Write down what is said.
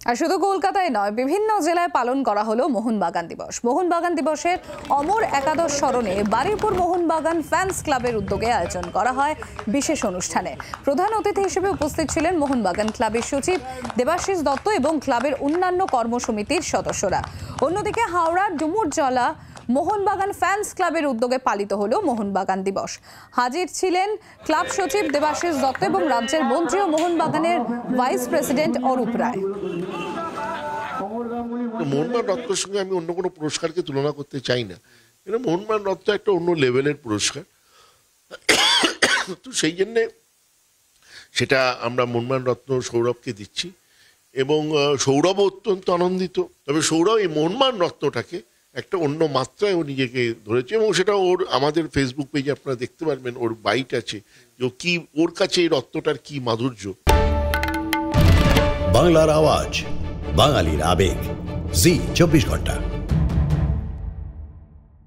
আর শুধু কলকাতায় নয়, বিভিন্ন জেলায় পালন করা হলো মোহনবাগান দিবস। মোহনবাগান দিবসের অমর একাদশ স্মরণে বারুইপুর মোহনবাগান ফ্যান্স ক্লাবের উদ্যোগে আয়োজন করা হয় বিশেষ অনুষ্ঠানে। প্রধান অতিথি হিসেবে উপস্থিত ছিলেন মোহনবাগান ক্লাবের সচিব দেবাশিস দত্ত এবং ক্লাবের অন্যান্য কর্মসমিতির সদস্যরা। অন্যদিকে হাওড়ার ডুমুরজলা মোহনবাগান ফ্যান্স ক্লাবের উদ্যোগে পালিত হলো মোহনবাগান দিবস। হাজির ছিলেন ক্লাব সচিব দেবাশিস দত্ত এবং রাজ্যের মন্ত্রী ও মোহনবাগানের ভাইস প্রেসিডেন্ট অরূপ রায়। মোহনবাগান রত্নের সঙ্গে আমি অন্য কোনো পুরস্কারকে তুলনা করতে চাই না। এটা মোহনবাগান রত্ন একটা অন্য লেভেলের পুরস্কার, তো সেই জন্যে সেটা আমরা মোহনবাগান রত্ন সৌরভকে দিচ্ছি এবং সৌরভও অত্যন্ত আনন্দিত। তবে সৌরভ এই মোহনবাগান রত্নটাকে একটা অন্য মাত্রায় ও নিজেকে ধরেছে এবং সেটা ওর আমাদের ফেসবুক পেজে আপনারা দেখতে পারবেন, ওর বাইট আছে যে কি ওর কাছে এই রত্নটার কি মাধুর্য। বাংলার আওয়াজ, বাঙালির আবেগ, জি 24 ঘন্টা।